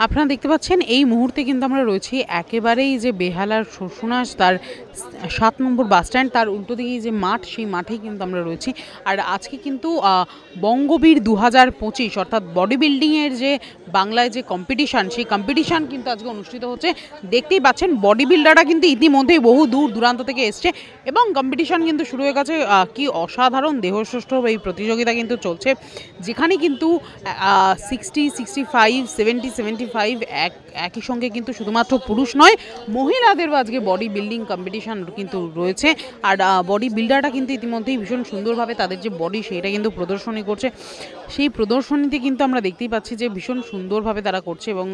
আপনারা দেখতে পাচ্ছেন এই মুহূর্তে কিন্তু আমরা রয়েছি একেবারেই যে বেহালার শোষণাস তার ৭ নম্বর বাস স্ট্যান্ড, তার উল্টো দিকেই যে মাঠ, সেই মাঠেই কিন্তু আমরা রয়েছি। আর আজকে কিন্তু বঙ্গবীর ২০২৫ অর্থাৎ বডি বিল্ডিংয়ের যে বাংলায় যে কম্পিটিশান, সেই কম্পিটিশান কিন্তু আজকে অনুষ্ঠিত হচ্ছে। দেখতেই পাচ্ছেন বডি বিল্ডাররা কিন্তু ইতিমধ্যেই বহু দূর দূরান্ত থেকে এসছে এবং কম্পিটিশান কিন্তু শুরু হয়ে গেছে। কি অসাধারণ দেহশ্রেষ্ঠ এই প্রতিযোগিতা কিন্তু চলছে, যেখানে কিন্তু 60, 65, 70, 75 একই সঙ্গে কিন্তু শুধুমাত্র পুরুষ নয়, মহিলাদেরও আজকে বডি বিল্ডিং কম্পিটিশান কিন্তু রয়েছে। আর বডি বিল্ডাররা কিন্তু ইতিমধ্যেই ভীষণ সুন্দরভাবে তাদের যে বডি সেটা কিন্তু প্রদর্শনী করছে। সেই প্রদর্শনীতে কিন্তু আমরা দেখতেই পাচ্ছি যে ভীষণ সুন্দরভাবে তারা করছে এবং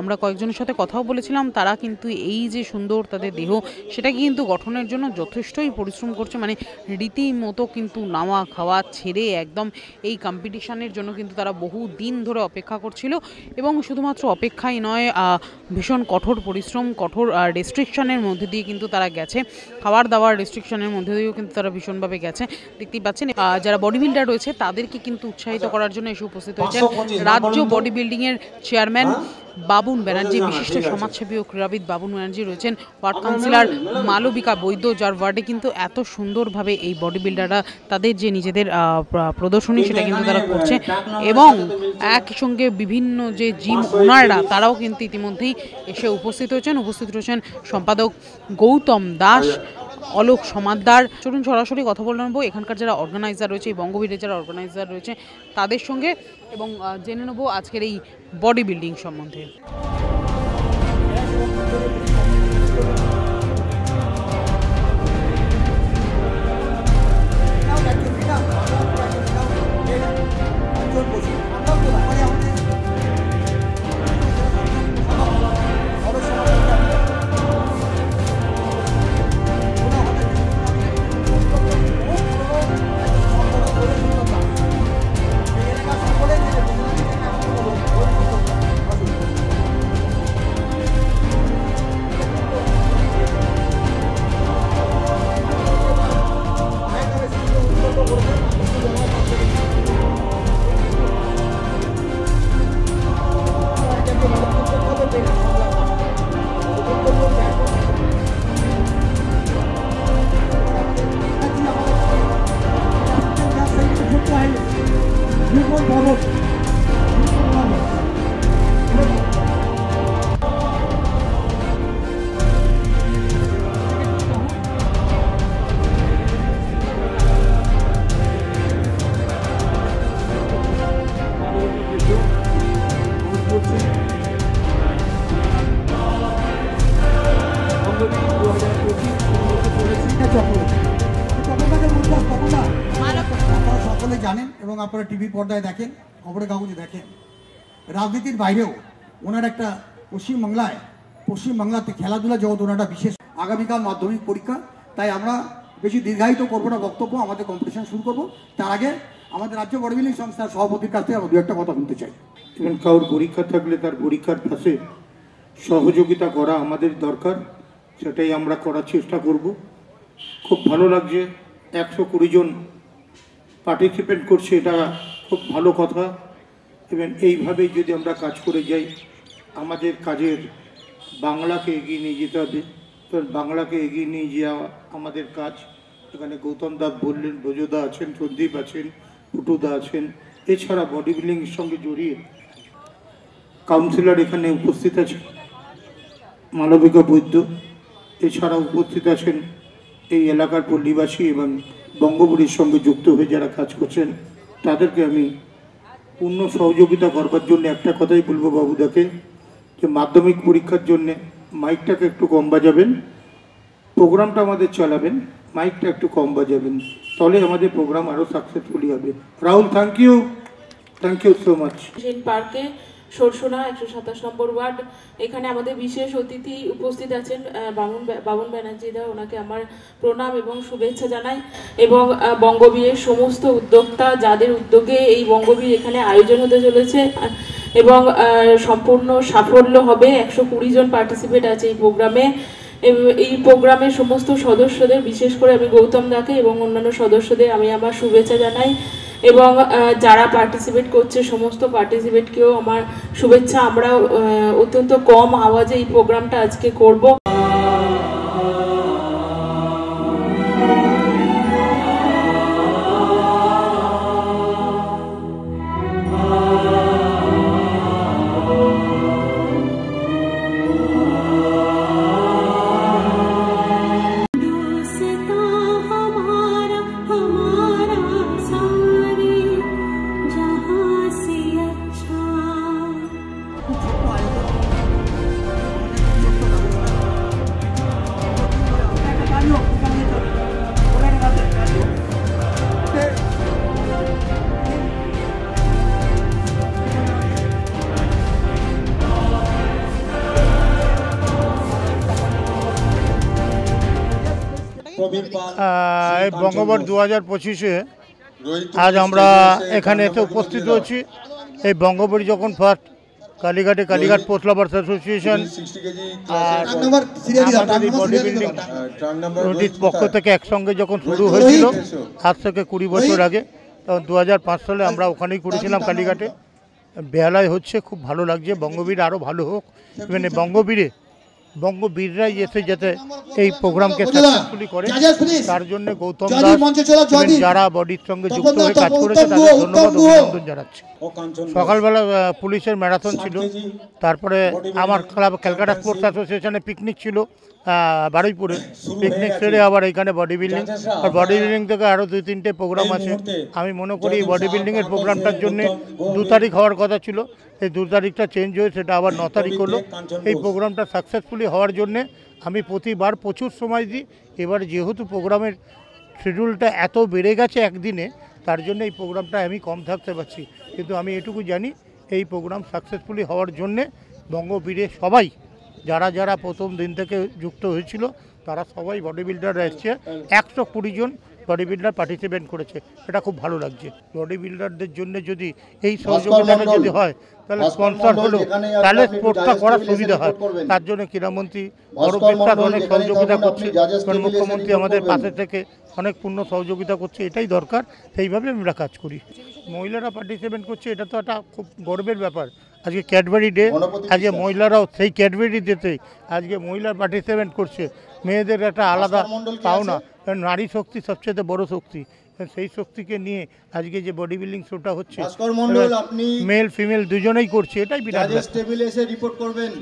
আমরা কয়েকজনের সাথে কথাও বলেছিলাম, তারা কিন্তু এই যে সুন্দর তাদের দেহ সেটাকে কিন্তু গঠনের জন্য যথেষ্টই পরিশ্রম করছে। মানে রীতিমতো কিন্তু নাওয়া খাওয়া ছেড়ে একদম এই কম্পিটিশানের জন্য কিন্তু তারা বহু দিন ধরে অপেক্ষা করছিল এবং শুধুমাত্র অপেক্ষাই নয়, ভীষণ কঠোর পরিশ্রম, কঠোর রেস্ট্রিকশনের মধ্যে দিয়ে কিন্তু তারা গেছে। খাবার দাবার রেস্ট্রিকশনের মধ্যে দিয়েও কিন্তু তারা ভীষণভাবে গেছে। দেখতেই পাচ্ছেন যারা বডি বিল্ডার রয়েছে তাদেরকে কিন্তু উৎসাহিত করার জন্য এসে উপস্থিত হয়েছেন রাজ্য বডি বিল্ডিংয়ের চেয়ারম্যান বাবুন ব্যানার্জি, বিশিষ্ট সমাজসেবী ও ক্রীড়াবিদ বাবুন ব্যানার্জি রয়েছেন, ওয়ার্ড কাউন্সিলর মালবিকা বৈদ্য, যার ওয়ার্ডে কিন্তু এত সুন্দরভাবে এই বডি বিল্ডাররা তাদের যে নিজেদের প্রদর্শনী সেটা কিন্তু তারা করছে এবং একই সঙ্গে বিভিন্ন যে জিম ওনাররা তারাও কিন্তু ইতিমধ্যেই এসে উপস্থিত হয়েছেন সম্পাদক গৌতম দাস, অলোক সমাদ্দার। চলুন সরাসরি কথা বলে নেবো এখানকার যারা অর্গানাইজার রয়েছে, এই বঙ্গবীরের যারা অর্গানাইজার রয়েছে তাদের সঙ্গে এবং জেনে নেবো আজকের এই বডি বিল্ডিং সম্বন্ধে। সকলে জানেন এবং আপনারা টিভি পর্দায় দেখেন, খবরের কাগজে দেখেন, রাজনীতির বাইরেও ওনার একটা পশ্চিমবাংলাতে খেলাধুলা জগৎ ওনার একটা বিশেষ। আগামীকাল মাধ্যমিক পরীক্ষা, তাই আমরা বেশি দীর্ঘায়িত করবো না বক্তব্য, আমাদের কম্পিটিশন শুরু করবো। তার আগে আমাদের রাজ্য বডি বিল্ডিং সংস্থার সভাপতির কাছ থেকে আমরা দু একটা কথা বলতে চাই। এবং কারোর পরীক্ষা থাকলে তার পরীক্ষার পাশে সহযোগিতা করা আমাদের দরকার, সেটাই আমরা করার চেষ্টা করব। খুব ভালো লাগছে 120 জন পার্টিসিপেট করছে, এটা খুব ভালো কথা। এবং এইভাবেই যদি আমরা কাজ করে যাই, আমাদের কাজের বাংলাকে এগিয়ে নিয়ে যেতে হবে। কারণ বাংলাকে এগিয়ে নিয়ে যাওয়া আমাদের কাজ। এখানে গৌতম দা বললেন, ব্রজদা আছেন, সন্দীপ আছেন, পুটুদা আছেন, এছাড়া বডি বিল্ডিংয়ের সঙ্গে জড়িয়ে কাউন্সিলর এখানে উপস্থিত আছেন মালবিকা বৈদ্য, এছাড়া উপস্থিত আছেন এই এলাকার পল্লীবাসী এবং বঙ্গবীরের সঙ্গে যুক্ত হয়ে যারা কাজ করছেন, তাদেরকে আমি পূর্ণ সহযোগিতা করবার জন্য একটা কথাই বলবো বাবুদাকে, যে মাধ্যমিক পরীক্ষার জন্যে মাইকটাকে একটু কম বাজাবেন, প্রোগ্রামটা আমাদের চালাবেন, মাইকটা একটু কম বাজাবেন, তাহলে আমাদের প্রোগ্রাম আরও সাকসেসফুলি হবে। Rahul, thank you so much. পার্কে সরসোনা 127 নম্বর ওয়ার্ড, এখানে আমাদের বিশেষ অতিথি উপস্থিত আছেন বাবুন ব্যানার্জিদা, ওনাকে আমার প্রণাম এবং শুভেচ্ছা জানাই। এবং বঙ্গবীরের সমস্ত উদ্যোক্তা, যাদের উদ্যোগে এই বঙ্গবীর এখানে আয়োজন হতে চলেছে এবং সম্পূর্ণ সাফল্য হবে। 120 জন পার্টিসিপেট আছে এই প্রোগ্রামে এই প্রোগ্রামের সমস্ত সদস্যদের, বিশেষ করে আমি গৌতম দাকে এবং অন্যান্য সদস্যদের আমি আমার শুভেচ্ছা জানাই, এবং যারা পার্টিসিপেট করছে সমস্ত পার্টিসিপেটকেও আমার শুভেচ্ছা। আমরা অত্যন্ত কম আওয়াজে এই প্রোগ্রামটা আজকে করব। এই বঙ্গবর 2025-এ আজ আমরা এখানে এসে উপস্থিত হয়েছি। এই বঙ্গবরী যখন first Kalighat post lovers association আর আমাদের এই বডি বিল্ডিং পক্ষ থেকে একসঙ্গে যখন শুরু হয়েছিল আজ থেকে 20 বছর আগে, তখন 2005 সালে আমরা ওখানেই করেছিলাম কালীঘাটে। বেহালায় হচ্ছে, খুব ভালো লাগছে। বঙ্গবীর আরও ভালো হোক, মানে বঙ্গবীররাই এসে যাতে এই প্রোগ্রামকে সাকসেসফুলি করে, তার জন্য গৌতম দাস যারা বডির সঙ্গে যুক্ত হয়ে কাজ করেছে তাদের ধন্যবাদ, অভিনন্দন জানাচ্ছি। সকালবেলা পুলিশের ম্যারাথন ছিল, তারপরে আমার ক্লাব ক্যালকাটা স্পোর্টস অ্যাসোসিয়েশনে পিকনিক ছিল বারুইপুরে। পিকনিক সেরে আবার এখানে বডি বিল্ডিং, আর বডি বিল্ডিং থেকে আরও 2-3টে প্রোগ্রাম আছে। আমি মনে করি এই বডি বিল্ডিংয়ের প্রোগ্রামটার জন্য 2 তারিখ হওয়ার কথা ছিল, এই 2 তারিখটা চেঞ্জ হয়ে সেটা আবার 9 তারিখ হলো। এই প্রোগ্রামটা সাকসেসফুলি হওয়ার জন্যে আমি প্রতিবার প্রচুর সময় দিই। এবার যেহেতু প্রোগ্রামের শিডিউলটা এত বেড়ে গেছে একদিনে, তার জন্য এই প্রোগ্রামটা আমি কম থাকতে পারছি। কিন্তু আমি এটুকু জানি এই প্রোগ্রাম সাকসেসফুলি হওয়ার জন্যে বঙ্গবীরে সবাই যারা প্রথম দিন থেকে যুক্ত হয়েছিল তারা সবাই বডি বিল্ডাররা এসছে। 120 জন বডি বিল্ডার পার্টিসিপেট করেছে, এটা খুব ভালো লাগছে। বডি বিল্ডারদের জন্য যদি এই সহযোগিতাটা যদি হয়, তাহলে স্পন্সর হলো, তাহলে স্পোর্টসটা করার সুবিধা হয়। তার জন্য ক্রীড়ামন্ত্রী অরূপ বিশ্বাস অনেক সহযোগিতা করছে, কারণ মুখ্যমন্ত্রী আমাদের পাশে থেকে অনেক পূর্ণ সহযোগিতা করছে, এটাই দরকার। সেইভাবে আমরা কাজ করি। মহিলারা পার্টিসিপেট করছে, এটা তো একটা খুব গর্বের ব্যাপার। আজকে ক্যাডবেরি ডে, আজকে মহিলারাও সেই ক্যাডবেরি ডেতে আজকে মহিলা পার্টিসিপেট করছে। মেয়েদের একটা আলাদা পাওনা, কারণ নারী শক্তি সবচেয়ে বড় শক্তি। সেই শক্তিকে নিয়ে আজকে যে বডি বিল্ডিং শোটা হচ্ছে, মেল ফিমেল দুজনেই করছে, এটাই বিরাট। টেবিলে এসে রিপোর্ট করবেন।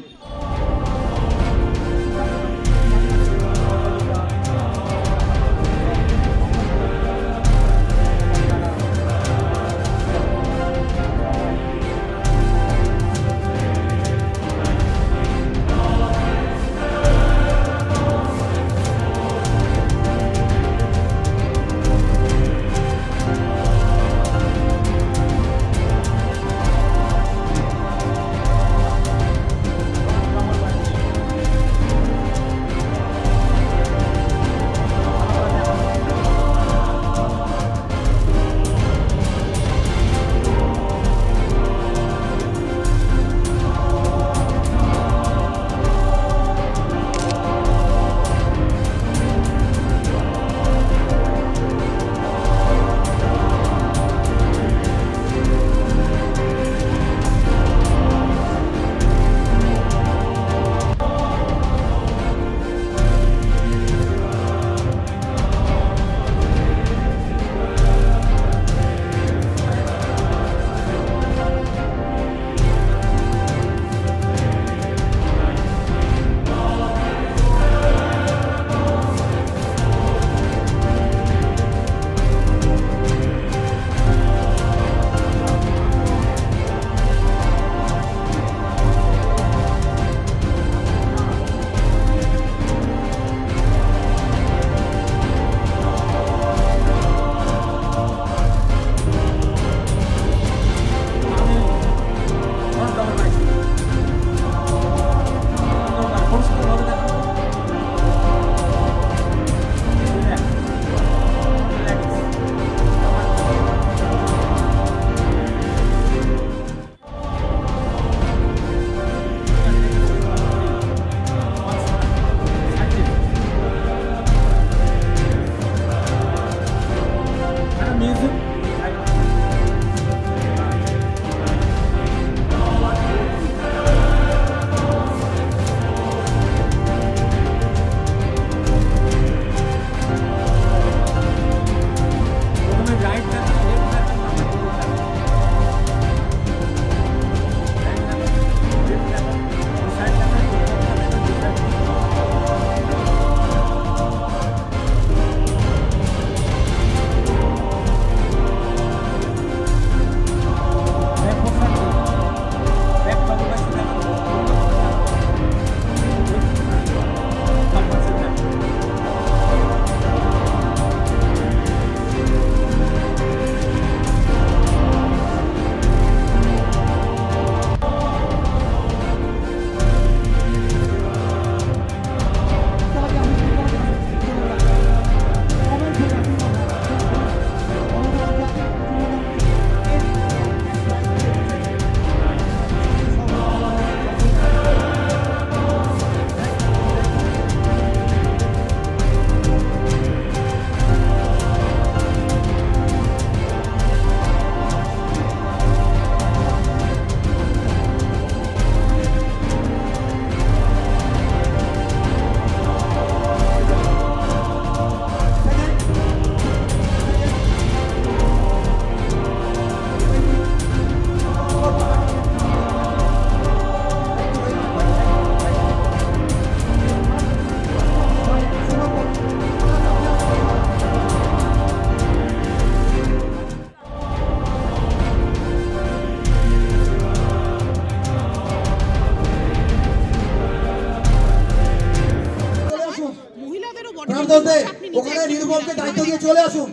বলতে ওখানে নিরুপমকে দায়িত্ব দিয়ে চলে আসুন।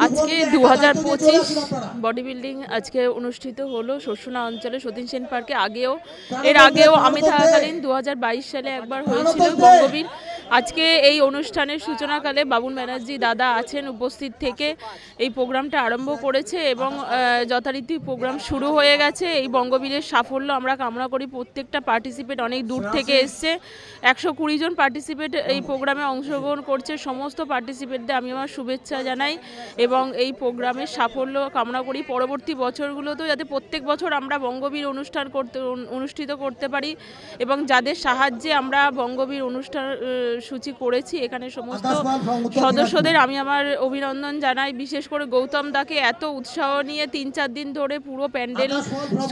আজকে 2025 বডি বিল্ডিং আজকে অনুষ্ঠিত হলো শোষণা অঞ্চলে সতীন সেন পার্কে। এর আগেও আমি থাকাকালীন 2022 সালে একবার হয়েছিল বঙ্গবীর। আজকে এই অনুষ্ঠানের সূচনাকালে বাবুন ব্যানার্জি দাদা আছেন উপস্থিত থেকে এই প্রোগ্রামটা আরম্ভ করেছে এবং যথারীতি প্রোগ্রাম শুরু হয়ে গেছে। এই বঙ্গবীরের সাফল্য আমরা কামনা করি। প্রত্যেকটা পার্টিসিপেট অনেক দূর থেকে এসছে, 120 জন পার্টিসিপেট এই প্রোগ্রামে অংশগ্রহণ করছে। সমস্ত পার্টিসিপেটদের আমি আমার শুভেচ্ছা জানাই এবং এই প্রোগ্রামের সাফল্য কামনা করি। পরবর্তী বছরগুলোতেও যাতে প্রত্যেক বছর আমরা বঙ্গবীর অনুষ্ঠিত করতে পারি এবং যাদের সাহায্যে আমরা বঙ্গবীর অনুষ্ঠান সূচি করেছি এখানে সমস্ত সদস্যদের আমি আমার অভিনন্দন জানাই। বিশেষ করে গৌতম দাকে এত উৎসাহ নিয়ে 3-4 দিন ধরে পুরো প্যান্ডেল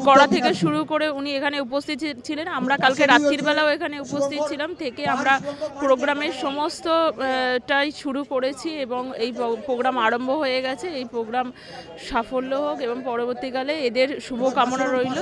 করা থেকে শুরু করে উনি এখানে উপস্থিত ছিলেন। আমরা কালকে রাত্রির বেলাও এখানে উপস্থিত ছিলাম থেকে আমরা প্রোগ্রামের সমস্তটাই শুরু করেছি এবং এই প্রোগ্রাম আরম্ভ হয়ে গেছে। এই প্রোগ্রাম সাফল্য হোক এবং পরবর্তীকালে এদের শুভকামনা রইল।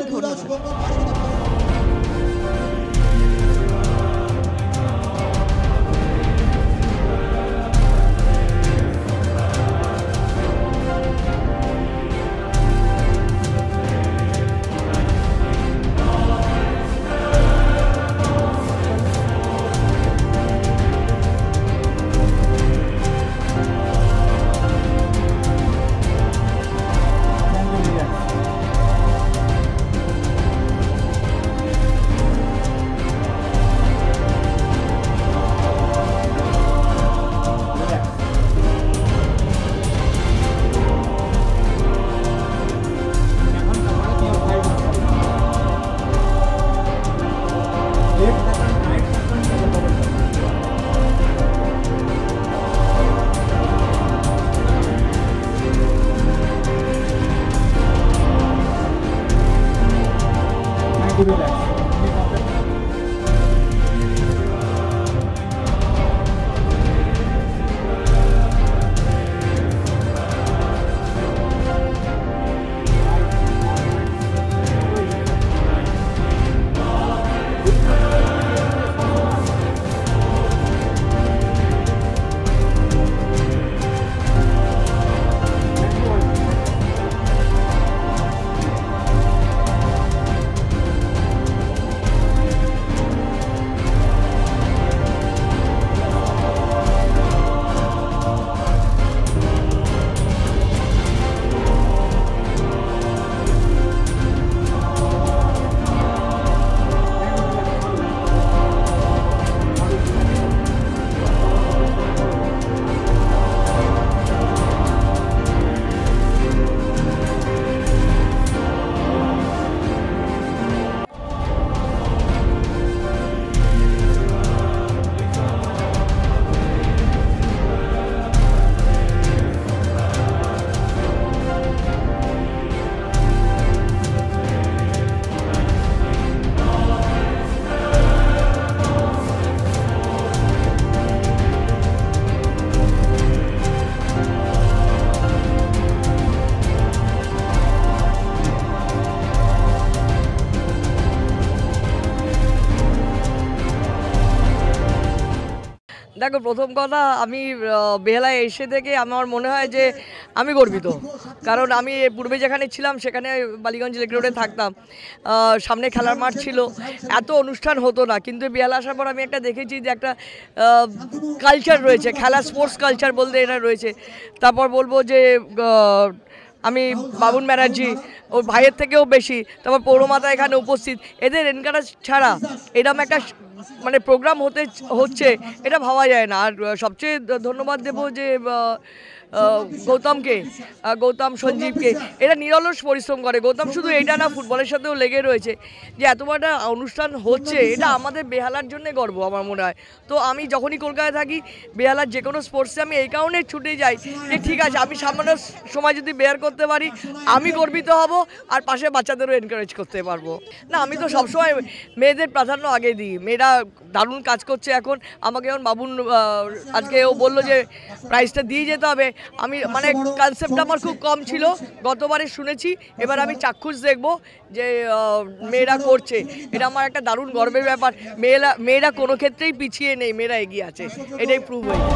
ধন্যবাদ। দেখো, প্রথম কথা আমি বেহালায় এসে থেকে আমার মনে হয় যে আমি গর্বিত, কারণ আমি পূর্বে যেখানে ছিলাম সেখানে বালিগঞ্জ লেক রোডে থাকতাম, সামনে খেলার মাঠ ছিল, এত অনুষ্ঠান হতো না। কিন্তু বেহালা আসার পর আমি একটা দেখেছি যে একটা কালচার রয়েছে, খেলা স্পোর্টস কালচার বলতে এটা রয়েছে। তারপর বলবো যে আমি বাবুন ব্যানার্জি ওর ভাইয়ের থেকেও বেশি, তারপর পৌরমাতা এখানে উপস্থিত, এদের এনকারেজ ছাড়া এরকম একটা মানে প্রোগ্রাম হচ্ছে এটা ভাবা যায় না। আর সবচেয়ে ধন্যবাদ দেবো যে গৌতম সঞ্জীবকে, এরা নিরলস পরিশ্রম করে। গৌতম শুধু এটা না, ফুটবলের সাথেও লেগে রয়েছে। যে এত বড় একটা অনুষ্ঠান হচ্ছে এটা আমাদের বেহালার জন্য গর্ব আমার মনে হয়। তো আমি যখনই কলকাতায় থাকি বেহালার যে কোনো স্পোর্টসে আমি এই কারণে ছুটে যাই যে ঠিক আছে, আমি সামান্য সময় যদি বেয়ার করতে পারি আমি গর্বিত হব, আর পাশে বাচ্চাদেরও এনকারেজ করতে পারবো। না, আমি তো সবসময় মেয়েদের প্রাধান্য আগে দিই। মেয়েরা দারুণ কাজ করছে এখন। আমাকে এখন বাবুন আজকে ও বললো যে প্রাইজটা দিয়ে যেতে হবে, আমি মানে কনসেপ্টটা আমার খুব কম ছিল, গতবারে শুনেছি, এবার আমি চাক্ষুষ দেখবো যে মেয়েরা করছে, এটা আমার একটা দারুণ গর্বের ব্যাপার। মেয়েরা কোনো ক্ষেত্রেই পিছিয়ে নেই, মেয়েরা এগিয়ে আছে, এটাই প্রুভ হয়ে যায়।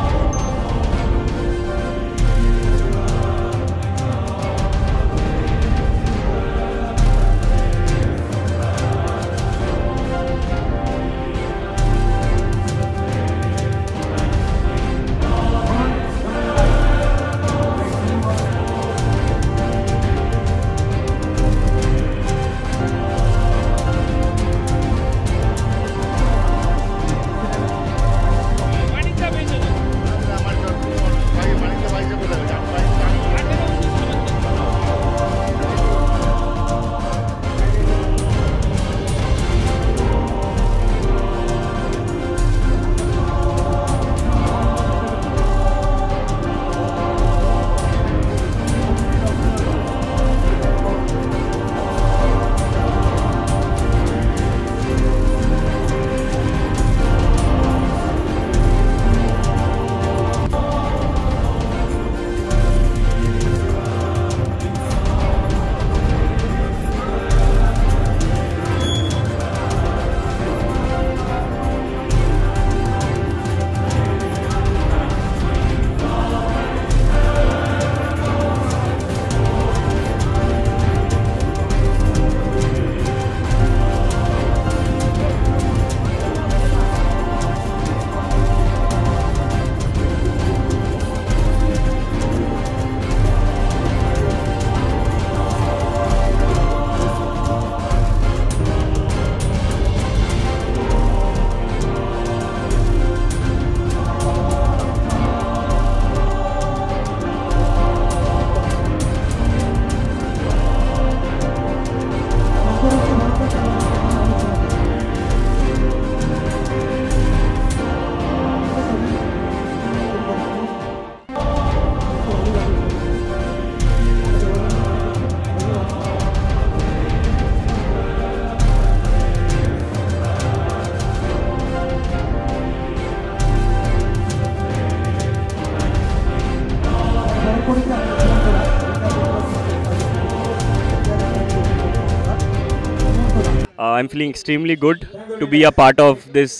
I'm feeling extremely good to be a part of this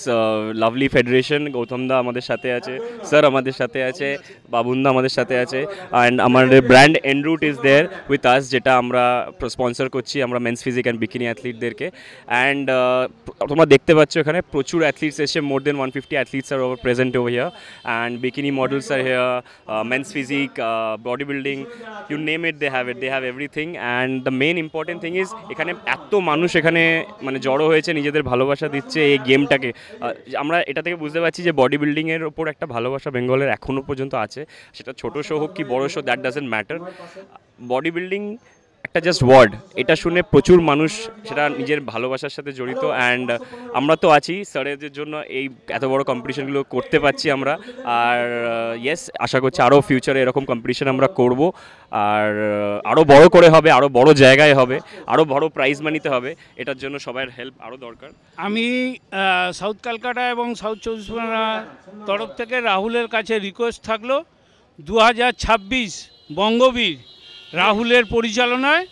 lovely federation. Gautam da amader sathe ache, sir amader sathe ache, Babun da amader sathe ache, and amader brand Enroute is there with us, jeta amra sponsor korchi amra men's physique and bikini athlete derke, and tomra dekhte paccho ekhane prochur athletes esche, more than 150 athletes are present over here, and bikini models are here, men's physique, bodybuilding, you name it, they have everything. And the main important thing is ekhane etto manush ekhane মানে জড়ো হয়েছে, নিজেদের ভালোবাসা দিচ্ছে এই গেমটাকে। আমরা এটা থেকে বুঝতে পারছি যে বডি বিল্ডিংয়ের ওপর একটা ভালোবাসা বেঙ্গলের এখনও পর্যন্ত আছে, সেটা ছোটো শো হোক কি বড়ো show, that doesn't matter. Body building একটা জাস্ট ওয়ার্ড, এটা শুনে প্রচুর মানুষ সেটা নিজের ভালোবাসার সাথে জড়িত। অ্যান্ড আমরা তো আছি স্যারেদের জন্য এই এত বড় কম্পিটিশনগুলো করতে পারছি আমরা। আর ইয়েস, আশা করছি আরও ফিউচারে এরকম কম্পিটিশন আমরা করব, আর আরও বড় করে হবে, আরও বড় জায়গায় হবে, আরও বড় প্রাইজ মানিতে হবে। এটার জন্য সবার হেল্প আরও দরকার। আমি সাউথ কলকাতা এবং সাউথ চব্বিশ পরগনা তরফ থেকে রাহুলের কাছে রিকোয়েস্ট থাকলো 2026 বঙ্গবীর রাহুলের পরিচালনায়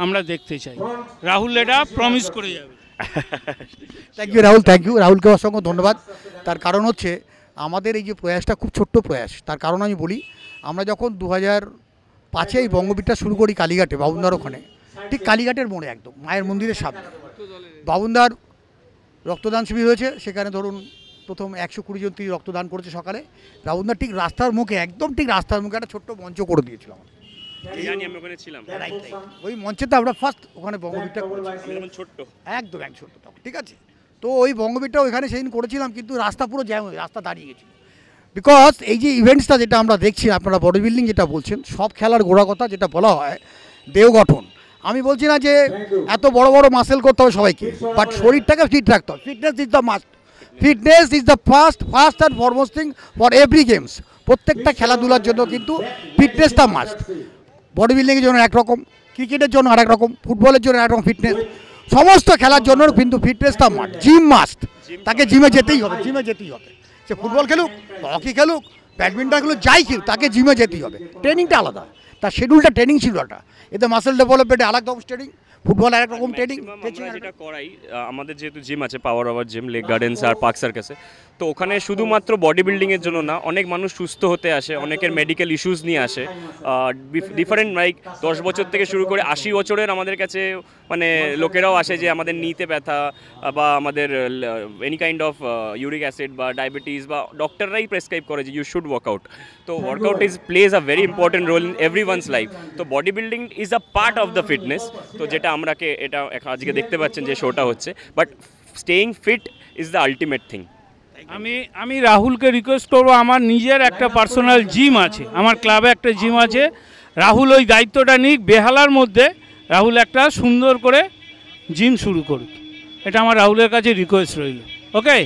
আমরা দেখতে চাই। রাহুল এটা প্রমিস করে যাবে। Thank you Rahul, thank you. রাহুলকে অসংখ্য ধন্যবাদ। তার কারণ হচ্ছে আমাদের এই যে প্রয়াসটা খুব ছোট্ট প্রয়াস। তার কারণ আমি বলি, আমরা যখন 2005-এ এই বঙ্গবীরটা শুরু করি কালীঘাটে, বাবুনদার ওখানে, ঠিক কালীঘাটের মোড়ে একদম মায়ের মন্দিরের সামনে বাবুনদার রক্তদান শিবির হয়েছে। সেখানে ধরুন প্রথম 120 জন তিনি রক্তদান করেছে সকালে। বাবুনদার ঠিক রাস্তার মুখে, একদম ঠিক রাস্তার মুখে একটা ছোট্ট মঞ্চ করে দিয়েছিল। ওই মঞ্চেতে আমরা ফার্স্ট ওখানে বঙ্গবীরটা ছোট্ট, একদম ছোট্ট, ঠিক আছে। তো ওই বঙ্গবীরটা ওইখানে সেদিন করেছিলাম, কিন্তু রাস্তা পুরো জ্যাম হয়ে, রাস্তা দাঁড়িয়ে গেছিল। বিকজ এই যে ইভেন্টসটা যেটা আমরা দেখছি, আপনারা বডি বিল্ডিং যেটা বলছেন, সব খেলার গোড়া কথা যেটা বলা হয় দেহ গঠন। আমি বলছি না যে এত বড় বড় মাসেল করতে হবে সবাইকে, বাট শরীরটাকে ফিট রাখতে হবে। Fitness is the must, fitness is the first and foremost thing for every games. প্রত্যেকটা খেলাধুলার জন্য কিন্তু ফিটনেসটা মাস্ট। বডি বিল্ডিংয়ের জন্য একরকম, ক্রিকেটের জন্য আরেক রকম, ফুটবলের জন্য একরকম ফিটনেস, সমস্ত খেলার জন্য কিন্তু ফিটনেসটা মাস্ট। জিম মাস্ট, তাকে জিমে যেতেই হবে, জিমে যেতেই হবে। সে ফুটবল খেলুক, হকি খেলুক, ব্যাডমিন্টনগুলো যাই খেলুক তাকে জিমে যেতেই হবে, ট্রেনিংটা আলাদা, তার শিডিউলটা ট্রেনিং শিডিউলটা, এতে মাসেল ডেভেলপমেন্টে আলাদা ট্রেনিং, ফুটবল এক রকম ট্রেনিং। আমরা যেটা করাই, আমাদের যেহেতু জিম আছে power over gym, Lake Gardens আর পার্ক সার্কাসে, তো ওখানে শুধুমাত্র বডি বিল্ডিংয়ের জন্য না, অনেক মানুষ সুস্থ হতে আসে, অনেকের মেডিকেল ইস্যুস নিয়ে আসে, ডিফারেন্ট লাইক 10 বছর থেকে শুরু করে 80 বছরের আমাদের কাছে মানে লোকেরাও আসে যে আমাদের নিতে ব্যথা বা আমাদের any kind of uric acid বা ডায়াবেটিস, বা ডক্টররাই প্রেসক্রাইব করে যে ইউ শুড ওয়ার্কআউট। তো workout plays a very important role in everyone's life. তো body building is a part of the fitness, তো যেটা আমরাকে এটা আজকে দেখতে পাচ্ছেন যে শোটা হচ্ছে, but staying fit is the ultimate thing. আমি রাহুলকে রিকোয়েস্ট করবো, আমার নিজের একটা পার্সোনাল জিম আছে, আমার ক্লাবে একটা জিম আছে, রাহুল ওই দায়িত্বটা নিক, বেহালার মধ্যে রাহুল একটা সুন্দর করে জিম শুরু করুক, এটা আমার রাহুলের কাছে রিকোয়েস্ট রইল। ওকে,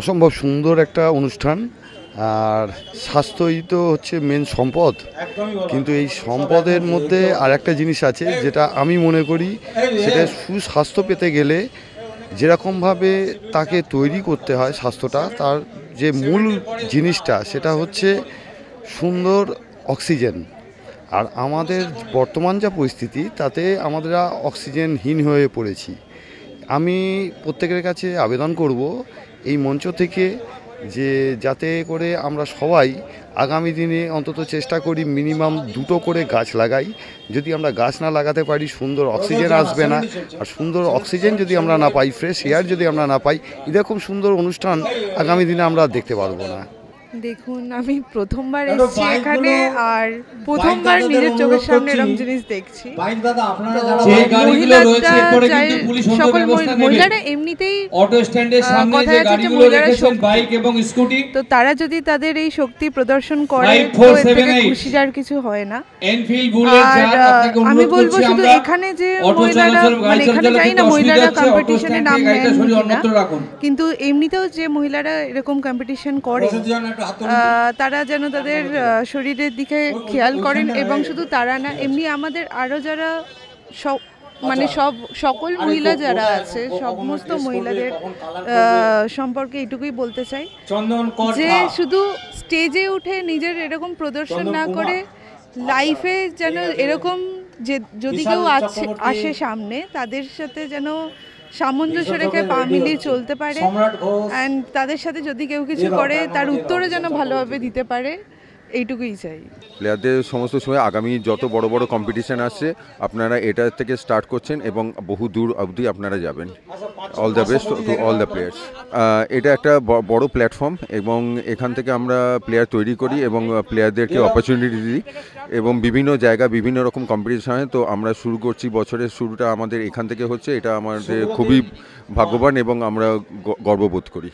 অসম্ভব সুন্দর একটা অনুষ্ঠান। আর স্বাস্থ্যই তো হচ্ছে মেন সম্পদ, কিন্তু এই সম্পদের মধ্যে আর একটা জিনিস আছে যেটা আমি মনে করি, সেটা সুস্বাস্থ্য পেতে গেলে যেরকমভাবে তাকে তৈরি করতে হয় স্বাস্থ্যটা, তার যে মূল জিনিসটা সেটা হচ্ছে সুন্দর অক্সিজেন। আর আমাদের বর্তমান যা পরিস্থিতি তাতে আমরা অক্সিজেনহীন হয়ে পড়েছি। আমি প্রত্যেকের কাছে আবেদন করব এই মঞ্চ থেকে যে যাতে করে আমরা সবাই আগামী দিনে অন্তত চেষ্টা করি মিনিমাম 2টো করে গাছ লাগাই। যদি আমরা গাছ না লাগাতে পারি সুন্দর অক্সিজেন আসবে না, আর সুন্দর অক্সিজেন যদি আমরা না পাই, ফ্রেশ এয়ার যদি আমরা না পাই, এরকম সুন্দর অনুষ্ঠান আগামী দিনে আমরা দেখতে পারবো না। দেখুন, আমি প্রথমবার এসেছি এখানে, আর প্রথমবার নিজের চোখের সামনে এরকম জিনিস দেখছি। সকল মহিলারা এমনিতেই কথা আছে যে মহিলারা শক্তি, তো তারা যদি তাদের এই শক্তি প্রদর্শন করে তো এর থেকে খুশি আর কিছু হয় না। আর আমি বলবো শুধু এখানে যে মহিলারা, মানে এখানে জানি না মহিলারা কম্পিটিশনে নাম নেন কিনা, কিন্তু এমনিতেও যে মহিলারা এরকম কম্পিটিশন করে তারা যেন তাদের শরীরের দিকে খেয়াল করেন। এবং শুধু তারা না, এমনি আমাদের আরও যারা মানে সকল মহিলা যারা আছে সমস্ত মহিলাদের সম্পর্কে এটুকুই বলতে চাই যে শুধু স্টেজে উঠে নিজের এরকম প্রদর্শন না করে লাইফে যেন এরকম যে যদি কেউ আসে সামনে তাদের সাথে যেন সামঞ্জস্য রেখে পা মিলিয়ে চলতে পারে অ্যান্ড তাদের সাথে যদি কেউ কিছু করে তার উত্তরে যেন ভালোভাবে দিতে পারে, এইটুকুই চাই। প্লেয়ারদের সমস্ত সময় আগামী যত বড় বড় কম্পিটিশান আসছে আপনারা এটা থেকে স্টার্ট করছেন এবং বহু দূর অবধি আপনারা যাবেন। All the best to all the players. এটা একটা বড় প্ল্যাটফর্ম এবং এখান থেকে আমরা প্লেয়ার তৈরি করি এবং প্লেয়ারদেরকে অপরচুনিটি দিই এবং বিভিন্ন জায়গা বিভিন্ন রকম কম্পিটিশান হয়। তো আমরা শুরু করছি, বছরের শুরুটা আমাদের এখান থেকে হচ্ছে, এটা আমাদের খুবই ভাগ্যবান এবং আমরা গর্ববোধ করি।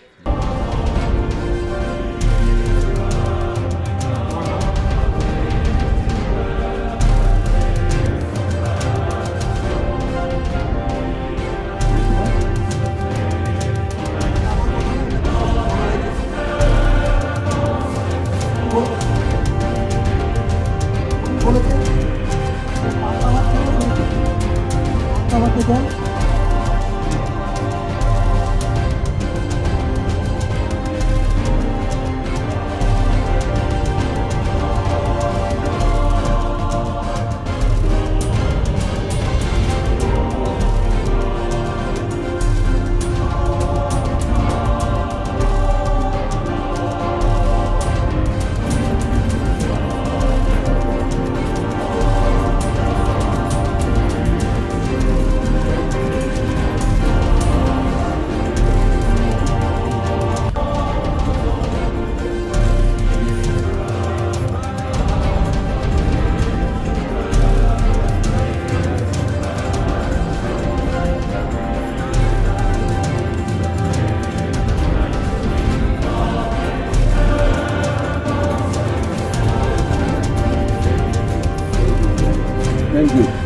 Thank you.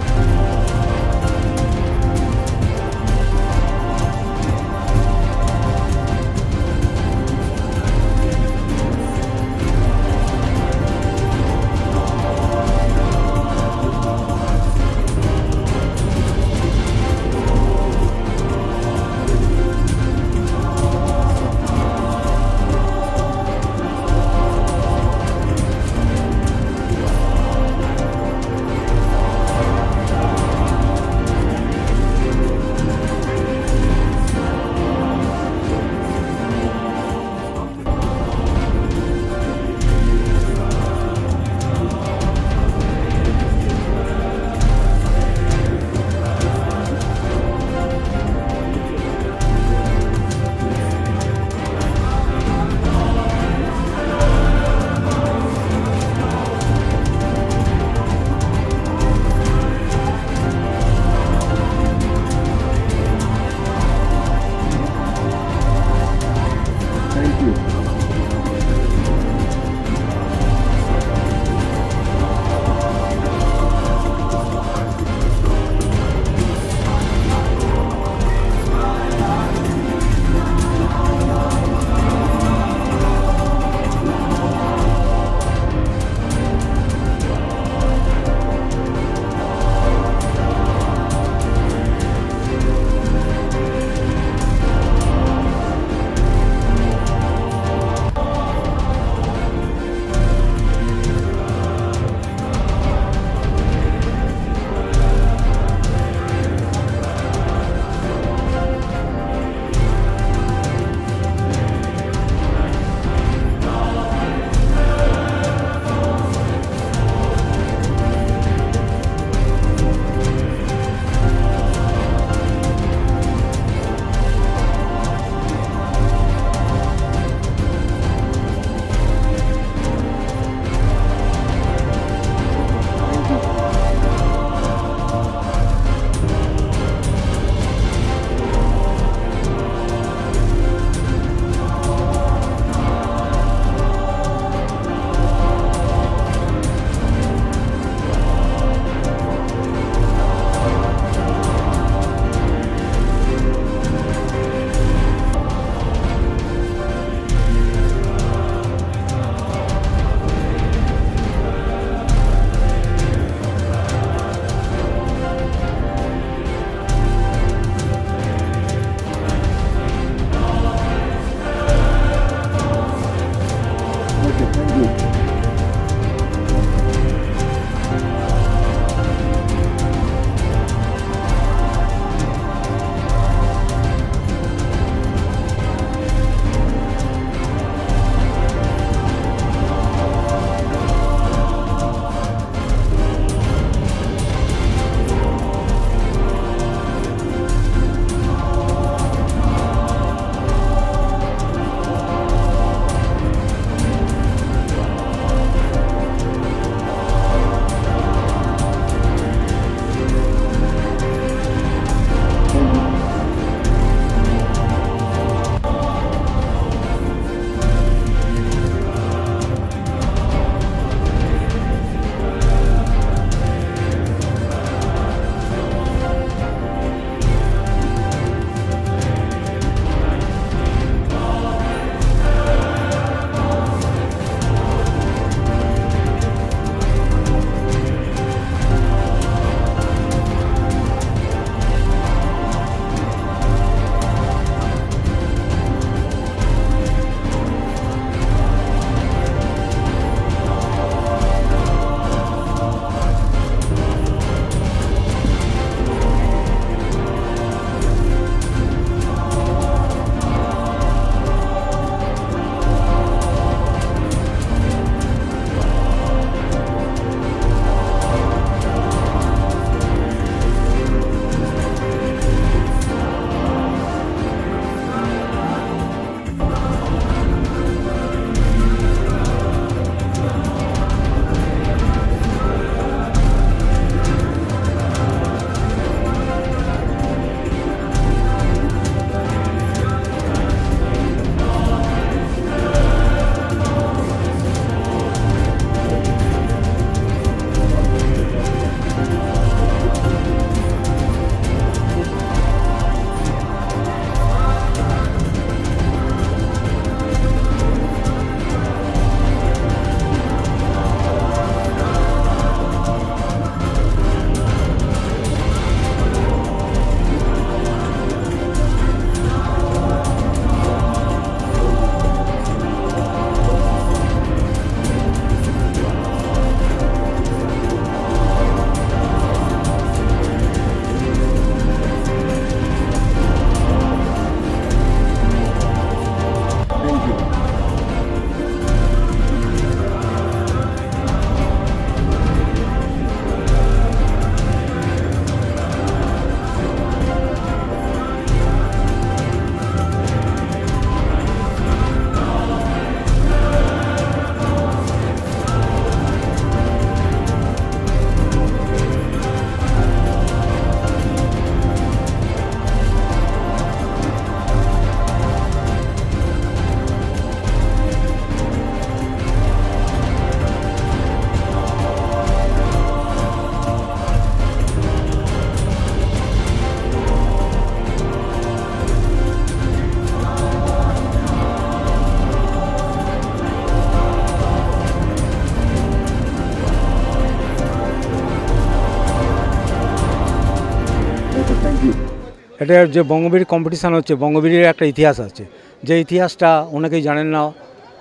এটার যে বঙ্গবীর কম্পিটিশান হচ্ছে, বঙ্গবীরের একটা ইতিহাস আছে, যে ইতিহাসটা অনেকেই জানেন না,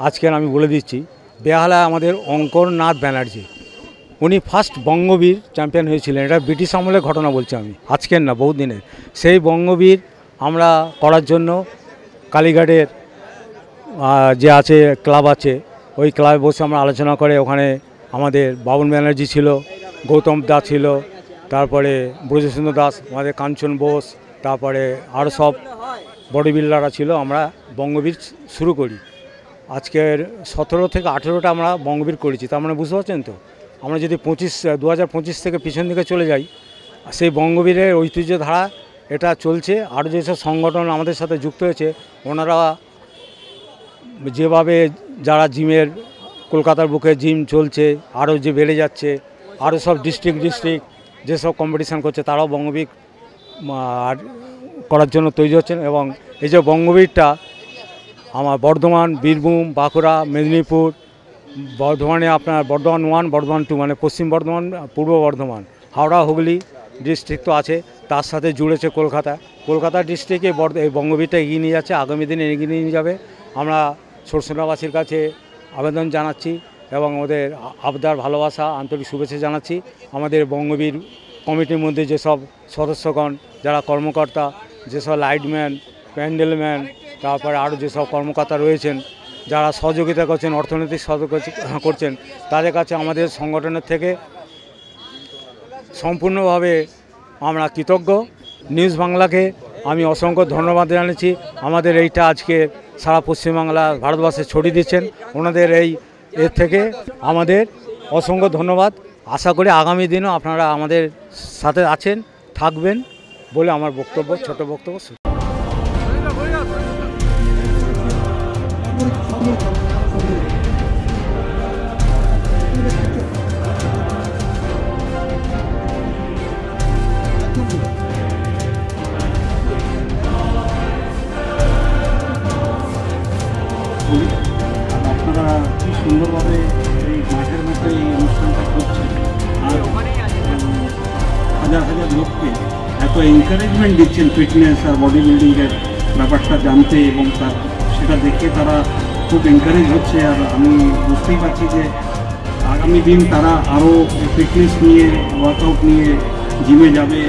আজকের আমি বলে দিচ্ছি। বেহালায় আমাদের অঙ্করনাথ ব্যানার্জি, উনি ফার্স্ট বঙ্গবীর চ্যাম্পিয়ন হয়েছিলেন। এটা ব্রিটিশ আমলের ঘটনা বলছি আমি, আজকের না, বহু দিনের। সেই বঙ্গবীর আমরা করার জন্য কালীঘাটের যে আছে ক্লাব আছে, ওই ক্লাবে বসে আমরা আলোচনা করে, ওখানে আমাদের বাবুন ব্যানার্জি ছিল, গৌতম দাস ছিল, তারপরে ব্রজসুন্দর দাস, আমাদের কাঞ্চন বোস, তারপরে আরও সব বডি বিল্ডাররা ছিল। আমরা বঙ্গবীর শুরু করি। আজকের 17 থেকে 18টা আমরা বঙ্গবীর করেছি। তার মানে বুঝতে পারছেন তো, আমরা যদি 2025 থেকে পিছন দিকে চলে যাই, সেই বঙ্গবীরের ঐতিহ্য ধারা এটা চলছে। আরও যেসব সংগঠন আমাদের সাথে যুক্ত হয়েছে, ওনারা যেভাবে যারা জিমের, কলকাতার বুকে জিম চলছে, আরও যে বেড়ে যাচ্ছে, আরও সব ডিস্ট্রিক্ট যেসব কম্পিটিশান করছে, তারাও বঙ্গবীর করার জন্য তৈরি হচ্ছেন। এবং এই যে বঙ্গবীরটা আমার বর্ধমান, বীরভূম, বাঁকুড়া, মেদিনীপুর, বর্ধমানে আপনার বর্ধমান 1, বর্ধমান 2, মানে পশ্চিম বর্ধমান, পূর্ব বর্ধমান, হাওড়া, হুগলি ডিস্ট্রিক্ট তো আছে, তার সাথে জুড়েছে কলকাতা ডিস্ট্রিক্টে এই বঙ্গবীরটা এগিয়ে নিয়ে যাচ্ছে, আগামী দিনে এগিয়ে নিয়ে যাবে। আমরা সরসোনাবাসীর কাছে আবেদন জানাচ্ছি এবং ওদের আবদার, ভালোবাসা, আন্তরিক শুভেচ্ছা জানাচ্ছি। আমাদের বঙ্গবীর কমিটির মধ্যে যেসব সদস্যগণ, যারা কর্মকর্তা, যেসব লাইটম্যান, প্যান্ডেলম্যান, তারপরে আরও যেসব কর্মকর্তা রয়েছেন, যারা সহযোগিতা করছেন, অর্থনৈতিক সহযোগিতা করছেন, তাদের কাছে আমাদের সংগঠনের থেকে সম্পূর্ণভাবে আমরা কৃতজ্ঞ। নিউজ বাংলাকে আমি অসংখ্য ধন্যবাদ জানাচ্ছি। আমাদের এইটা আজকে সারা পশ্চিমবাংলা, ভারতবর্ষে ছড়িয়ে দিচ্ছেন। ওনাদের এর থেকে আমাদের অসংখ্য ধন্যবাদ। আশা করি আগামী দিনও আপনারা আমাদের সাথে আছেন, থাকবেন বলে আমার বক্তব্য, ছোট বক্তব্য। আপনারা কি সুন্দরভাবে এই মাঠের মধ্যে এই অনুষ্ঠানটা করছেন, আর হাজার হাজার লোককে এত এনকারেজমেন্ট দিচ্ছেন ফিটনেস আর বডি বিল্ডিংয়ের ব্যাপারটা জানতে, এবং সেটা দেখে তারা খুব এনকারেজ হচ্ছে। আর আমি বুঝতেই পারছি যে আগামী দিন তারা আরও ফিটনেস নিয়ে, ওয়ার্কআউট নিয়ে জিমে যাবে।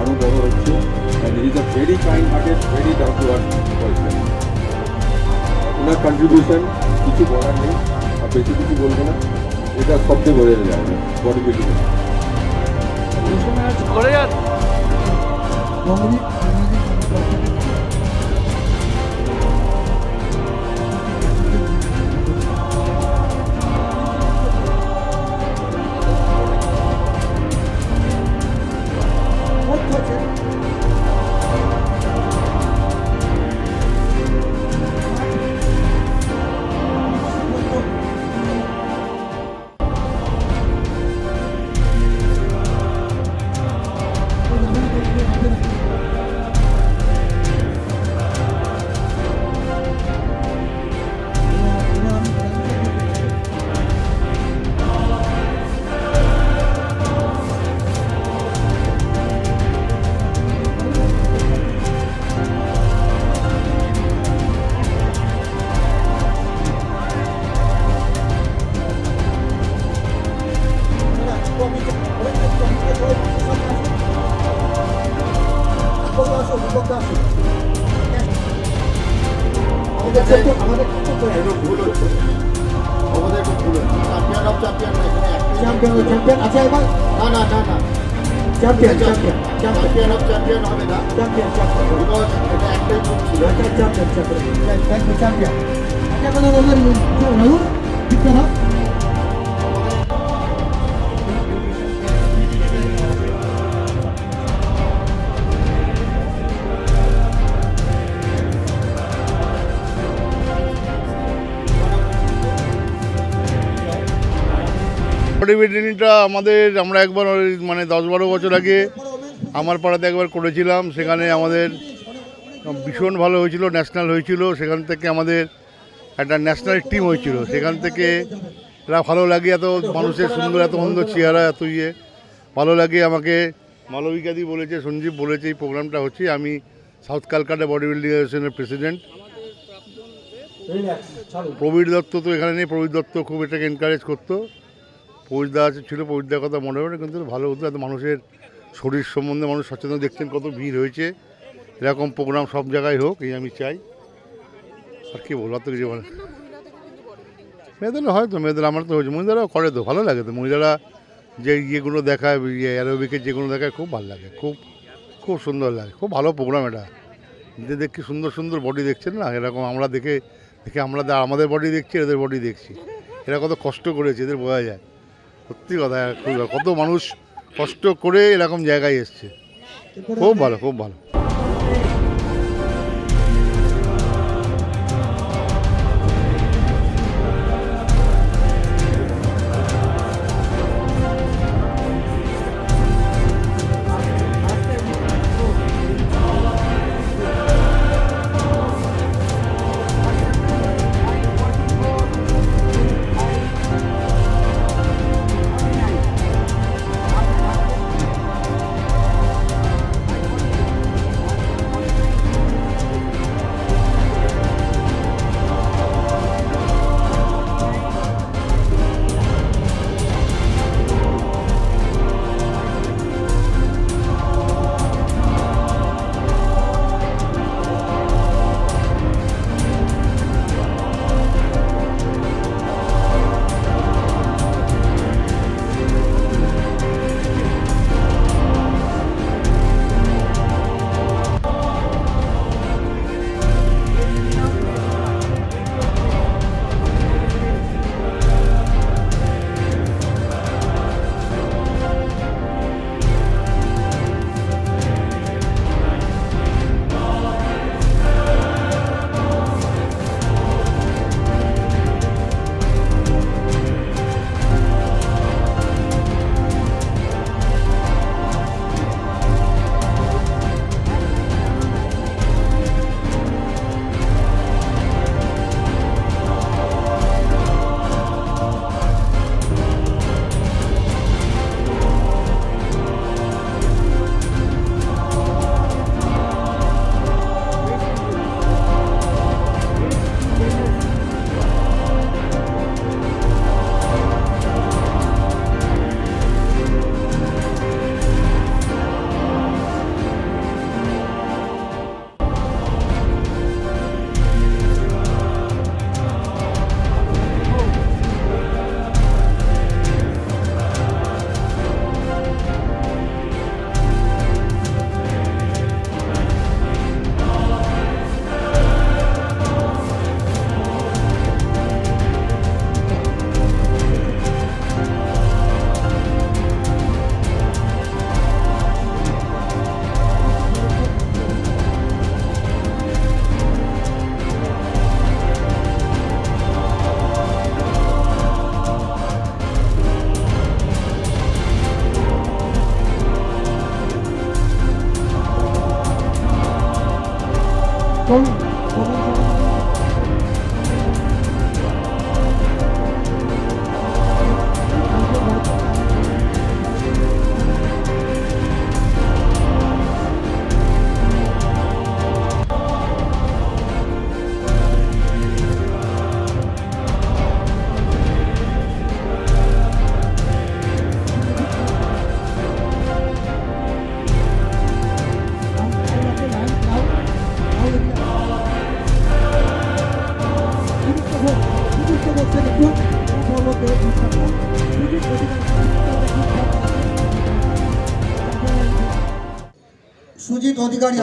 আরও বড় হচ্ছে, is a very kind hearted, very down to earth person. Owner contribution কিছু বলার নেই, আর বেশি কিছু বলবো না, এটা সবচেয়ে বোঝা যায় না বডি বিল্ডিং। চ্যাম্পিয়ন আচ্ছা এবার না চ্যাম্পিয়ন হবে না, চ্যাম্পিয়ন বিকজ এটা একটাই গ্রুপ ছিল, champion thank you champion. Body বিল্ডিংটা আমরা একবার মানে 10-12 বছর আগে আমার পাড়াতে একবার করেছিলাম, সেখানে আমাদের ভীষণ ভালো হয়েছিল, ন্যাশনাল হয়েছিল। সেখান থেকে আমাদের একটা ন্যাশনাল টিম হয়েছিল, সেখান থেকে এরা ভালো লাগে, এত মানুষের সুন্দর, এত সুন্দর চেহারা, এত ভালো লাগে। আমাকে মালবিকাদি বলেছে, সঞ্জীব বলেছে এই প্রোগ্রামটা হচ্ছে। আমি সাউথ ক্যালকাটা বডি বিল্ডিং অ্যাসোসিয়েশনের প্রেসিডেন্ট। প্রবীর দত্ত তো এখানে নেই, প্রবীর দত্ত খুব এটাকে এনকারেজ করতো। পৌঁছদা ছিল, পৌঁছদার কথা মনে পড়ে, কিন্তু ভালো হতো, এত মানুষের শরীর সম্বন্ধে মানুষ সচেতন। দেখছেন কত ভিড় হয়েছে, এরকম প্রোগ্রাম সব জায়গায় হোক, এই আমি চাই। আর কি বলবো, তো কিছু বলে মেয়েদেরও হয়তো, মেয়েদের আমার তো হয়েছে, মহিলারাও করে তো, ভালো লাগে তো। মহিলারা যে ইয়েগুলো দেখায়, অ্যারোবিকের যেগুলো দেখায়, খুব ভালো লাগে, খুব খুব সুন্দর লাগে, খুব ভালো প্রোগ্রাম এটা। দেখি সুন্দর সুন্দর বডি দেখছেন না, এরকম আমরা দেখে আমরা আমাদের বডি দেখছি, এদের বডি দেখছি। এরা কত কষ্ট করেছে, এদের বোঝা যায়। সত্যি কথা, কত মানুষ কষ্ট করে এরকম জায়গায় এসছে। খুব ভালো, খুব ভালো।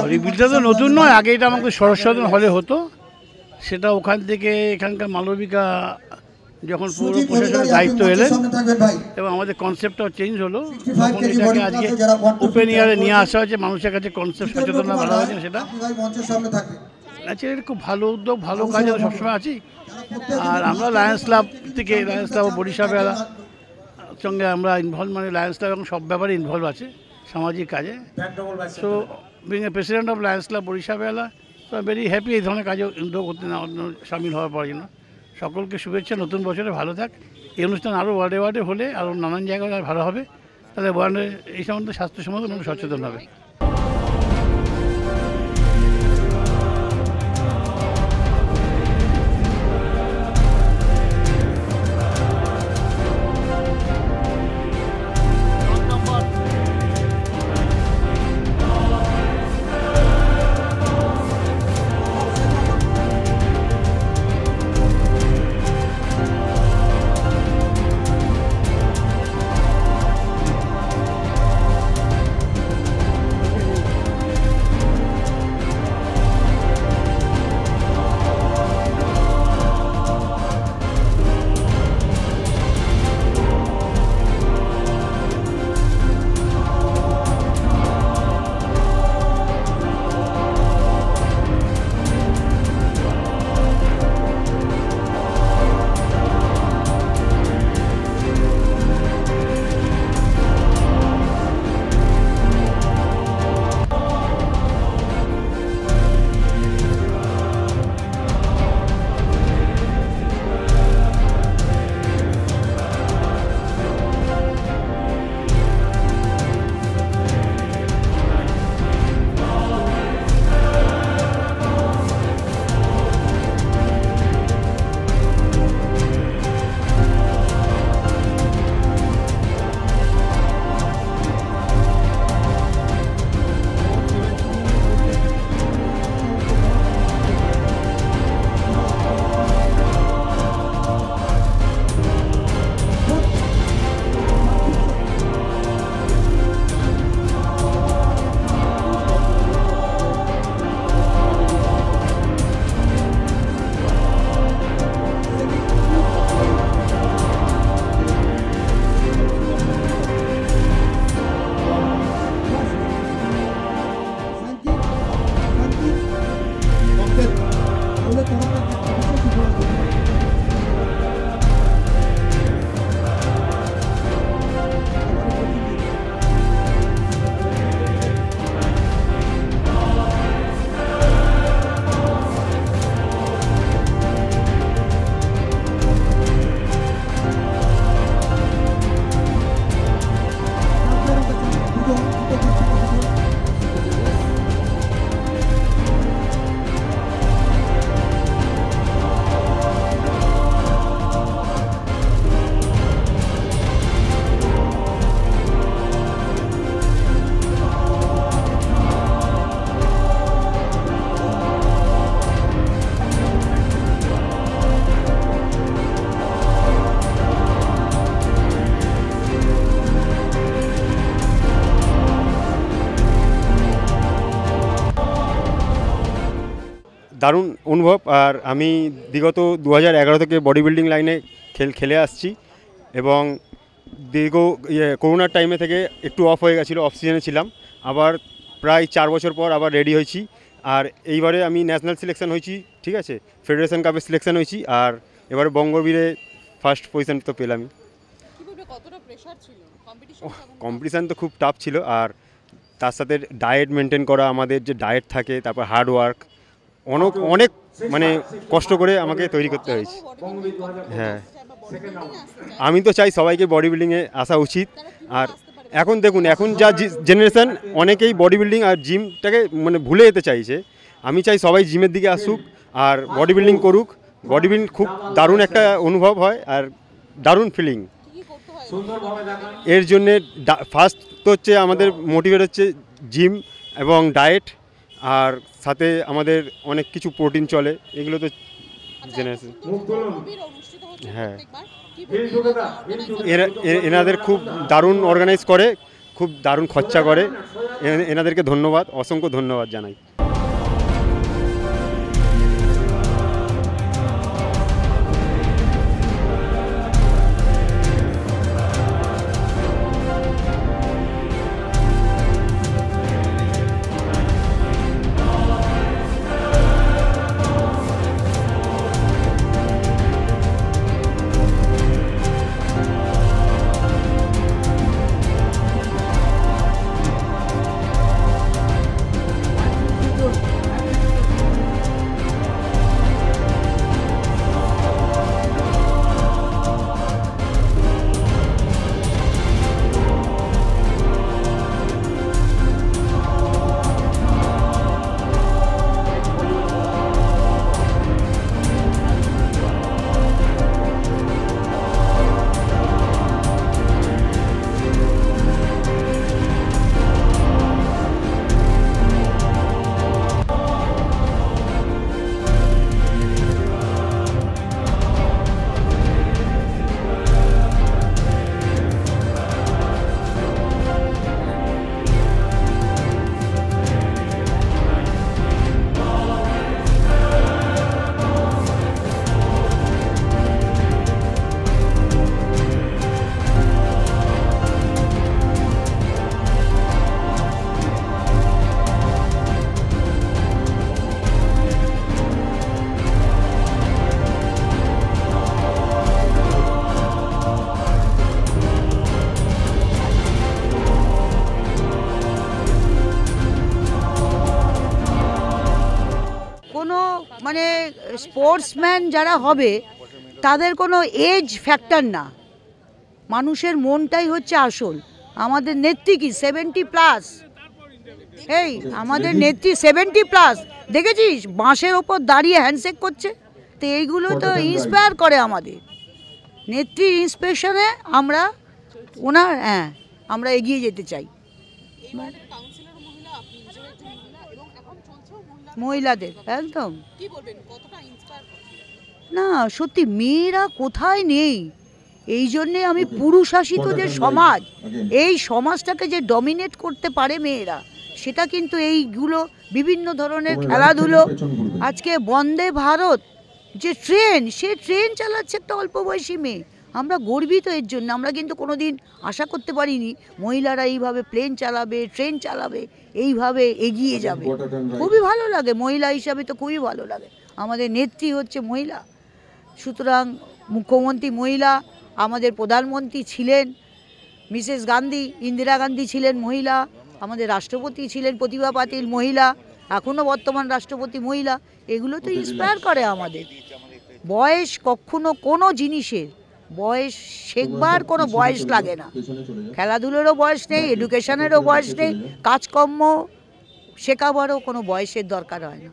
বডিবিলটা তো নতুন নয়, আগে এটা আমাকে সরস্বতী হলে হতো। সেটা ওখান থেকে এখানকার মালবিকা যখন পৌর প্রশাসনের দায়িত্ব এলেন এবং আমাদের কনসেপ্টটাও চেঞ্জ হলো, তখন এটাকে আজকে ওপেন ইয়ারে নিয়ে আসা হয়েছে, মানুষের কাছে কনসেপ্ট সচেতনতা বাড়া হয়েছে। সেটা ন্যাচারালি খুব ভালো উদ্যোগ, ভালো কাজ, আমরা সবসময় আছি। আর আমরা লায়ন্স ক্লাব থেকে, লায়ন্স ক্লাব ও বরিশা বেহালা সঙ্গে আমরা ইনভলভ, মানে লায়ন্স ক্লাব এবং সব ব্যাপারে ইনভলভ আছে সামাজিক কাজে। So being a president of Lions club Barisha Behala, so very happy এই ধরনের কাজে উদ্যোগ করতে সামিল হওয়ার পর জন্য। সকলকে শুভেচ্ছা, নতুন বছরে ভালো থাক। এই অনুষ্ঠান আরও ওয়ার্ডে ওয়ার্ডে হলে আরও নানান জায়গায় ভালো হবে, তাহলে ওয়ার্ডে এই সম্বন্ধে স্বাস্থ্য সম্বন্ধে মানুষ সচেতন হবে। দারুণ অনুভব। আর আমি বিগত 2011 থেকে বডি বিল্ডিং লাইনে খেলে আসছি এবং দীর্ঘ করোনার টাইমে থেকে একটু অফ হয়ে গেছিলো, অফ সিজনে ছিলাম, আবার প্রায় 4 বছর পর আবার রেডি হয়েছি। আর এইবারে আমি ন্যাশনাল সিলেকশন হয়েছি, ঠিক আছে, ফেডারেশন কাপে সিলেকশন হয়েছি, আর এবারে বঙ্গবীরে ফার্স্ট পজিশন তো পেলামই। কম্পিটিশান তো খুব টাফ ছিল, আর তার সাথে ডায়েট মেনটেন করা, আমাদের যে ডায়েট থাকে, তারপর হার্ড ওয়ার্ক, অনেক মানে কষ্ট করে আমাকে তৈরি করতে হয়েছে। হ্যাঁ, আমি তো চাই সবাইকে বডি বিল্ডিংয়ে আসা উচিত। আর এখন দেখুন, এখন যা জেনারেশান, অনেকেই বডি বিল্ডিং আর জিমটাকে মানে ভুলে যেতে চাইছে। আমি চাই সবাই জিমের দিকে আসুক আর বডি বিল্ডিং করুক। বডি বিল্ডিং খুব দারুণ একটা অনুভব হয় আর দারুণ ফিলিং। এর জন্যে ফার্স্ট তো হচ্ছে আমাদের মোটিভেট হচ্ছে জিম এবং ডায়েট, আর সাথে আমাদের অনেক কিছু প্রোটিন চলে, এগুলো তো জেনারেশন। হ্যাঁ, এনাদের খুব দারুণ অর্গানাইজ করে, খুব দারুণ খরচা করে, এনাদেরকে ধন্যবাদ, অসংখ্য ধন্যবাদ জানাই। মানে স্পোর্টসম্যান যারা হবে তাদের কোনো এজ ফ্যাক্টর না, মানুষের মনটাই হচ্ছে আসল। আমাদের নেত্রী কি 70+, এই আমাদের নেত্রী 70+, দেখেছিস বাঁশের ওপর দাঁড়িয়ে হ্যান্ডশেক করছে, তো এইগুলো তো ইন্সপায়ার করে আমাদের। নেত্রীর ইন্সপিরেশনে আমরা ওনার আমরা এগিয়ে যেতে চাই। মহিলাদের একদম না, সত্যি মেয়েরা কোথায় নেই, এই জন্যে আমি পুরুষাসিত যে সমাজ, এই সমাজটাকে যে ডমিনেট করতে পারে মেয়েরা, সেটা কিন্তু এইগুলো বিভিন্ন ধরনের খেলাধুলো। আজকে বন্দে ভারত যে ট্রেন, সে ট্রেন চালাচ্ছে একটা অল্প বয়সী মেয়ে, আমরা গর্বিত এর জন্য। আমরা কিন্তু কোনো দিন আশা করতে পারিনি মহিলারা এইভাবে প্লেন চালাবে, ট্রেন চালাবে, এইভাবে এগিয়ে যাবে। খুবই ভালো লাগে, মহিলা হিসাবে তো খুবই ভালো লাগে। আমাদের নেত্রী হচ্ছে মহিলা, সুতরাং মুখ্যমন্ত্রী মহিলা, আমাদের প্রধানমন্ত্রী ছিলেন মিসেস গান্ধী, ইন্দিরা গান্ধী ছিলেন মহিলা, আমাদের রাষ্ট্রপতি ছিলেন প্রতিভা পাতিল মহিলা, এখনও বর্তমান রাষ্ট্রপতি মহিলা। এগুলো তো ইন্সপায়ার করে আমাদের। বয়স কখনো কোনো জিনিসের বয়স শেখবার কোনো বয়স লাগে না, খেলাধুলোরও বয়স নেই, এডুকেশনেরও বয়স নেই, কাজকর্ম শেখাবারও কোনো বয়সের দরকার হয় না।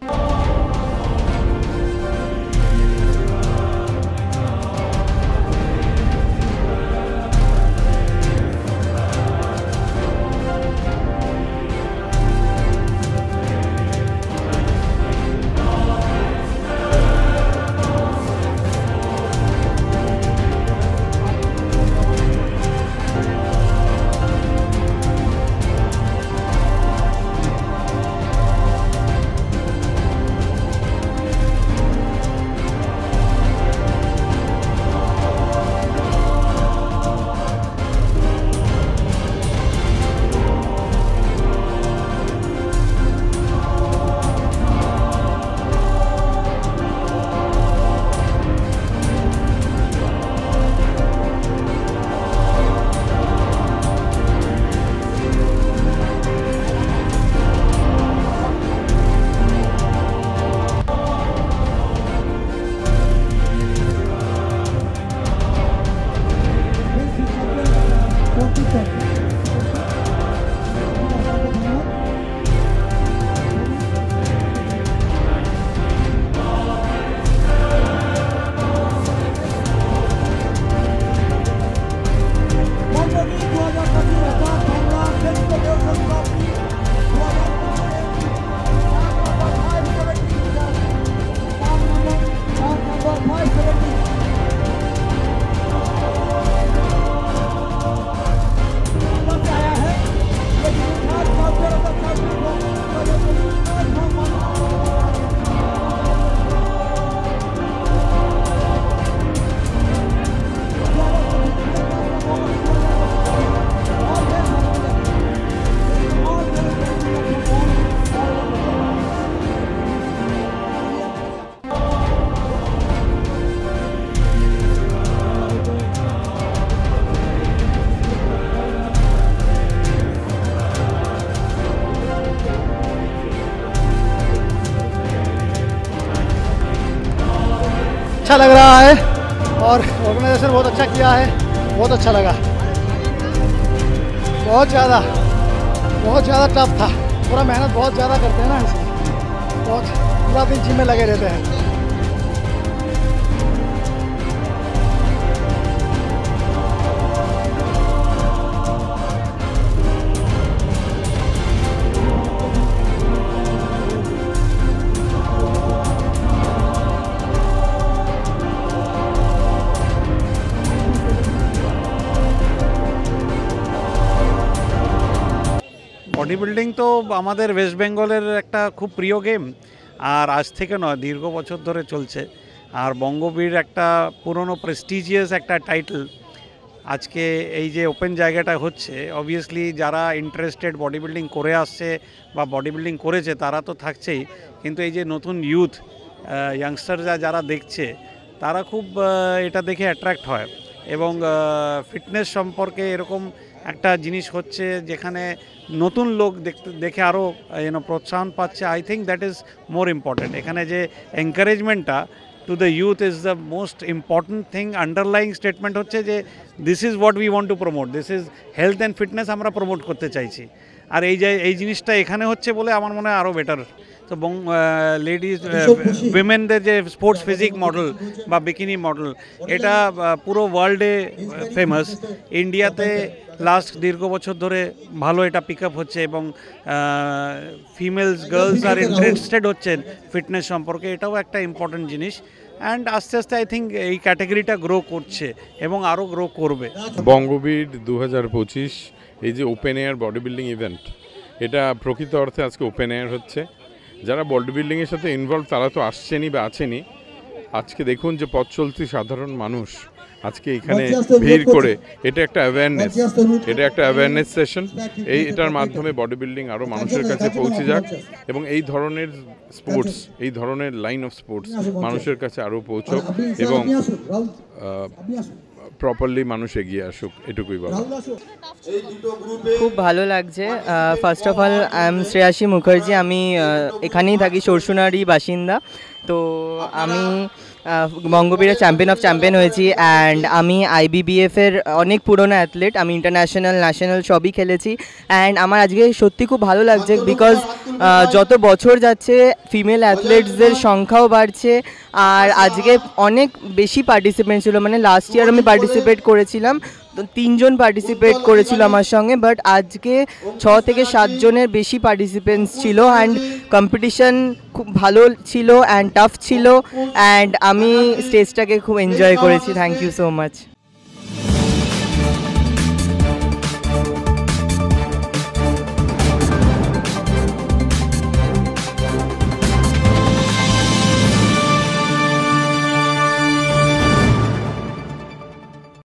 अच्छा लग रहा है और ऑर्गेनाइजेशन बहुत अच्छा किया है, बहुत अच्छा लगा। बहुत ज़्यादा टफ था, पूरा मेहनत बहुत ज़्यादा करते हैं ना, इसलिए बहुत पूरा दिन जिम में लगे रहते हैं। বডি বিল্ডিং তো আমাদের ওয়েস্ট বেঙ্গলের একটা খুব প্রিয় গেম, আর আজ থেকে নয়, দীর্ঘ বছর ধরে চলছে। আর বঙ্গবীর একটা পুরনো প্রেস্টিজিয়াস একটা টাইটেল। আজকে এই যে ওপেন জায়গাটা হচ্ছে, অবভিয়াসলি যারা ইন্টারেস্টেড বডি বিল্ডিং করে আসছে বা বডি বিল্ডিং করেছে তারা তো থাকছেই, কিন্তু এই যে নতুন ইউথ ইয়াংস্টাররা যারা দেখছে তারা খুব এটা দেখে অ্যাট্রাক্ট হয় এবং ফিটনেস সম্পর্কে এরকম একটা জিনিস হচ্ছে যেখানে নতুন লোক দেখে আরও প্রোৎসাহন পাচ্ছে। I think that is more important. এখানে যে এনকারেজমেন্টটা to the youth is the most important thing. Underlying statement হচ্ছে যে this is what we want to promote, this is health and fitness আমরা প্রমোট করতে চাইছি। আর এই জিনিসটা এখানে হচ্ছে বলে আমার মনে হয় আরও বেটার। তো লেডিজ উইমেনদের যে স্পোর্টস ফিজিক মডেল বা বিকিনি মডেল, এটা পুরো ওয়ার্ল্ডে ফেমাস। ইন্ডিয়াতে লাস্ট দীর্ঘ বছর ধরে ভালো এটা পিক আপ হচ্ছে এবং ফিমেলস গার্লস আর ইন্টারেস্টেড হচ্ছেন ফিটনেস সম্পর্কে। এটাও একটা ইম্পর্টেন্ট জিনিস। অ্যান্ড আস্তে আস্তে আই থিঙ্ক এই ক্যাটাগরিটা গ্রো করছে এবং আরও গ্রো করবে। বঙ্গবীর 2025 এই যে open air body building event, এটা প্রকৃত অর্থে আজকে ওপেন এয়ার হচ্ছে। যারা বডি বিল্ডিংয়ের সাথে ইনভলভ তারা তো আসছেনই বা আছেনই। আজকে দেখুন যে পথ চলতি সাধারণ মানুষ আজকে এখানে ভিড় করে, এটা একটা অ্যাওয়ারনেস সেশন। এটার মাধ্যমে বডি বিল্ডিং আরও মানুষের কাছে পৌঁছে যাক এবং এই ধরনের স্পোর্টস, এই ধরনের লাইন অফ স্পোর্টস মানুষের কাছে আরও পৌঁছক এবং প্রপারলি মানুষ এগিয়ে আসুক, এটুকুই বলা। খুব ভালো লাগছে। First of all I am Shreyasi Mukherjee, আমি এখানেই থাকি, সরসুনারই বাসিন্দা। তো আমি বঙ্গবীরের চ্যাম্পিয়ন অফ চ্যাম্পিয়ন হয়েছি অ্যান্ড আমি আইবিবিএফের অনেক পুরনো অ্যাথলেট। আমি ইন্টারন্যাশনাল ন্যাশনাল সবই খেলেছি অ্যান্ড আমার আজকে সত্যি খুব ভালো লাগছে বিকজ যত বছর যাচ্ছে ফিমেল অ্যাথলেটসদের সংখ্যাও বাড়ছে আর আজকে অনেক বেশি পার্টিসিপেন্ট ছিল। মানে লাস্ট ইয়ার আমি পার্টিসিপেট করেছিলাম, তো 3 জন পার্টিসিপেট করেছিল আমার সঙ্গে, বাট আজকে 6 থেকে 7 জনের বেশি পার্টিসিপেন্টস ছিল অ্যান্ড কম্পিটিশন খুব ভালো ছিল অ্যান্ড টাফ ছিল অ্যান্ড আমি স্টেজটাকে খুব এনজয় করেছি। Thank you so much.